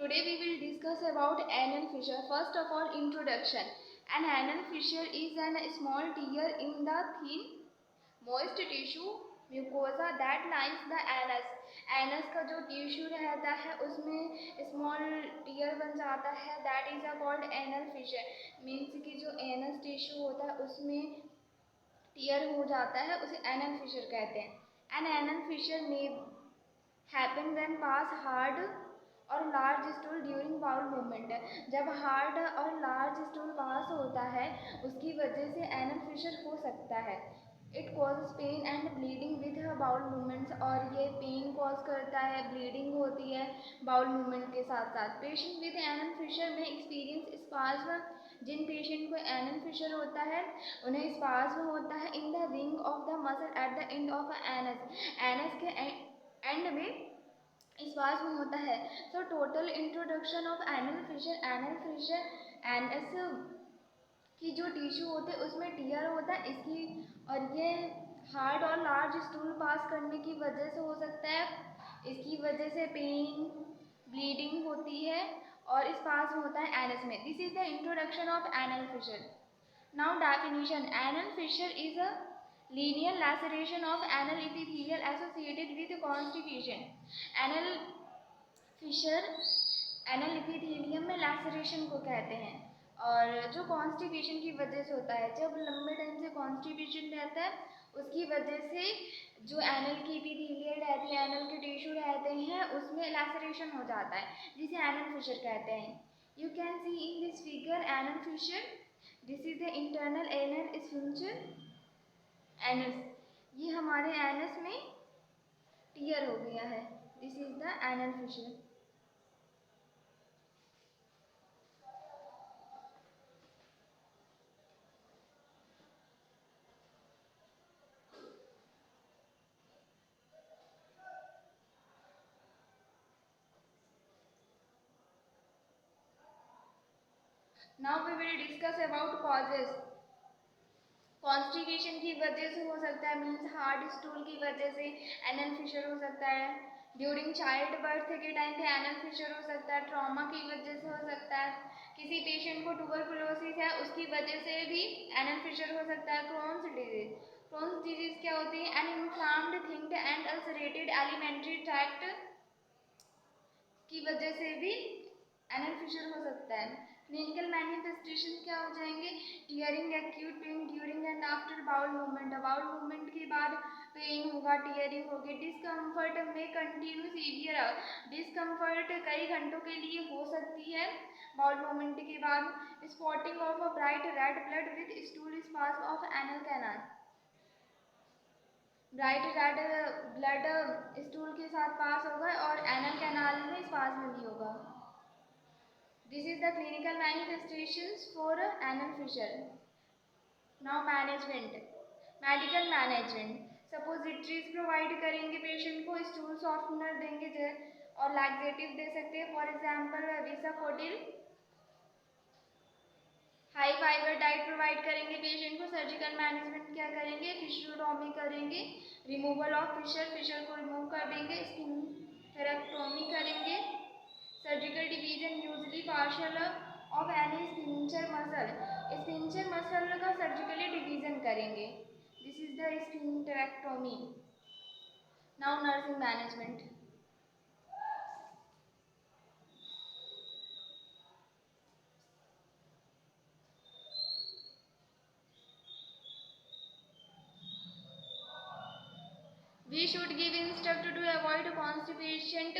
Today we will discuss about anal fissure. First of all, introduction. An anal fissure is a small tear in the thin, moist tissue mucosa that lines the anus. Anus का जो tissue रहता है उसमें small tier बन जाता है, that is called anal fissure. Means कि जो एनस टिश्यू होता है उसमें टीयर हो जाता है, उसे एनल फिशर कहते हैं. एन एनल फिशर में हैपन व्हेन पास हार्ड और large stool during bowel movement. जब हार्ड और लार्ज स्टूल पास होता है उसकी वजह से एनल फिशर हो सकता है. It causes pain and bleeding with bowel movements. और ये पेन कॉज करता है, ब्लीडिंग होती है बाउल मूवमेंट के साथ साथ. पेशेंट विद एनल फिशर में एक्सपीरियंस स्पाज्म. जिन पेशेंट को एनल फिशर होता है उन्हें स्पाज्म होता है in the ring of the muscle at the end of anus. Anus के एंड में स्पाज्म होता है. So total introduction of anal fissure. Anal fissure anus की जो टिश्यू होते हैं उसमें टीयर होता है इसकी, और ये हार्ड और लार्ज स्टूल पास करने की वजह से हो सकता है. इसकी वजह से पेन, ब्लीडिंग होती है और स्पाज्म होता है एनस में. This is the introduction of anal fissure. Now definition. Anal fissure is a linear laceration of anal epithelial associated with constipation. Anal fissure anal epithelium में laceration को कहते हैं और जो कॉन्स्टिपेशन की वजह से होता है. जब लंबे टाइम से कॉन्स्टिपेशन रहता है उसकी वजह से जो एनल की एपिथेलियल रहती है, एनल के टिश्यू रहते हैं उसमें लैसरेशन हो जाता है, जिसे एनल फिशर कहते हैं. You can see in this figure anal fissure. This is the internal anal sphincter. Anus, ये हमारे एनस में टीयर हो गया है. This is the anal fissure. Now we will discuss about causes. Constipation की वजह से हो सकता है, मीन्स हार्ड स्टूल की वजह से एनल फिशर हो सकता है. ड्यूरिंग चाइल्ड बर्थ के टाइम पे एनल फिशर हो सकता है. ट्रॉमा की वजह से हो सकता है. किसी पेशेंट को ट्यूबरकुलोसिस है उसकी वजह से भी एनल फिशर हो सकता है. Crohn's disease. क्रोन्स डिजीज क्या होती है? An inflamed thickened and ulcerated alimentary tract की वजह से भी एनल फिशर हो सकता है. क्लिनिकल मैनिफेस्टेशन क्या हो जाएंगे? Tearing, acute pain during and after bowel movement. Bowel movement के बाद पेन होगा, टीयरिंग होगी. डिस्कम्फर्ट में कंटिन्यू सीवियर. डिस्कम्फर्ट कई घंटों के लिए हो सकती है बाउल मूवमेंट के बाद. Spotting of a bright red blood with stool spasm of anal canal. Bright red blood stool के साथ पास होगा और एनल कैनाल में स्पाज्म भी होगा. This is the clinical manifestations for anal fissure. Now management. Medical management. Suppositories provide करेंगे patient को, stool softener देंगे और लैक्सेटिव दे सकते हैं. For example bisacodyl. High fibre diet provide करेंगे पेशेंट को. सर्जिकल मैनेजमेंट क्या करेंगे? फिशरोटॉमी करेंगे, रिमूवल ऑफ फिशर, फिशर को रिमूव कर देंगे. स्पिंक्टेरेक्टोमी करेंगे. Surgical division usually partial of any sphincter muscle. Sphincter muscle का सर्जिकली डिवीजन करेंगे. This is the sphincterectomy. Now nursing management. We should give instruct to avoid constipation.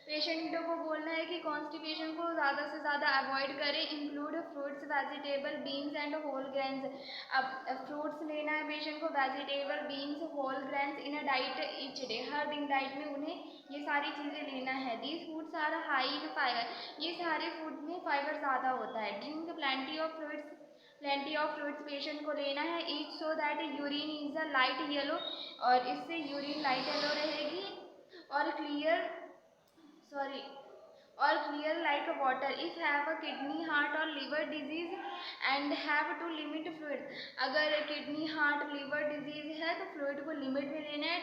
Patient को बोलना है कि कॉन्स्टिपेशन को ज़्यादा से ज़्यादा अवॉइड करें. Include fruits, vegetable, beans and whole grains. अब फ्रूट्स लेना है पेशेंट को, vegetable, beans, whole grains in a diet each day. हर दिन डाइट में उन्हें ये सारी चीज़ें लेना है. These foods are high in fibre. ये सारे फूड में फाइबर ज़्यादा होता है. Drink plenty of fruits. Plenty of fruits patient को लेना है. Each so that urine is a light yellow. और इससे यूरिन लाइट येलो रहेगी और clear like water. If have a kidney, heart or liver disease and have to limit fluid. अगर kidney, heart, liver disease है तो fluid को limit में लेना है.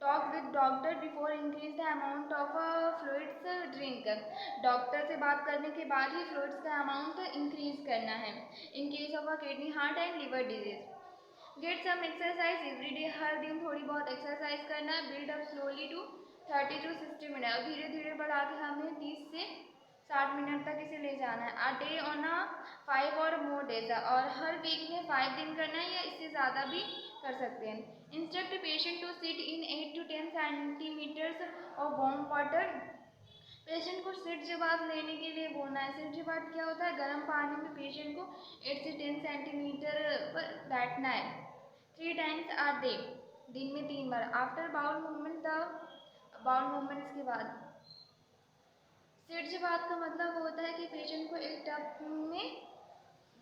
Talk with doctor before increase the amount of fluids drink. Doctor से बात करने के बाद ही फ्लूइड्स का अमाउंट इंक्रीज करना है in case of a kidney, heart and liver disease. Get some exercise every day, हर दिन थोड़ी बहुत एक्सरसाइज करना है। Build up slowly to 30 to 60 minute, और धीरे धीरे बढ़ा के हमें 30 से 60 मिनट तक इसे ले जाना है। अ डे ऑन अ 5 और मोर डेज, और हर वीक में 5 दिन करना है या इससे ज़्यादा भी कर सकते हैं। Instruct patient to sit in 8 to 10 centimetres of warm water, patient को सिट जबात लेने के लिए बोलना है। सिट जबात क्या होता है? गर्म पानी में पेशेंट को 8 से 10 सेंटीमीटर पर बैठना है 3 times a day, दिन में 3 बार। After bowel movement, bowel movements के बाद। सिट जबात का मतलब होता है कि पेशेंट को एक टब में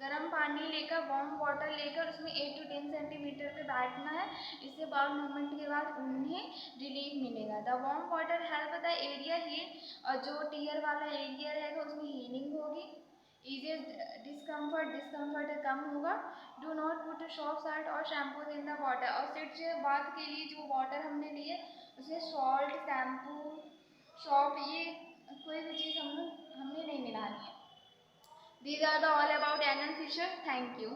गर्म पानी लेकर, वार्म वाटर लेकर उसमें 8 to 10 सेंटीमीटर पे बैठना है। इससे बाउल मूवमेंट के बाद उन्हें रिलीफ मिलेगा। The warm water help the area heal, और जो टीयर वाला एरिया रहेगा उसमें हीलिंग होगी। इजी डिस्कम्फर्ट कम होगा। Do not put soft salt और शैम्पू इन द वाटर, और सिट बाथ के लिए जो वाटर हमने लिए उसमें सॉल्ट, शैम्पू, सॉफ्ट, ये कोई भी चीज़ हमने नहीं मिलानी है। These are the all about Anand Fisher. Thank you.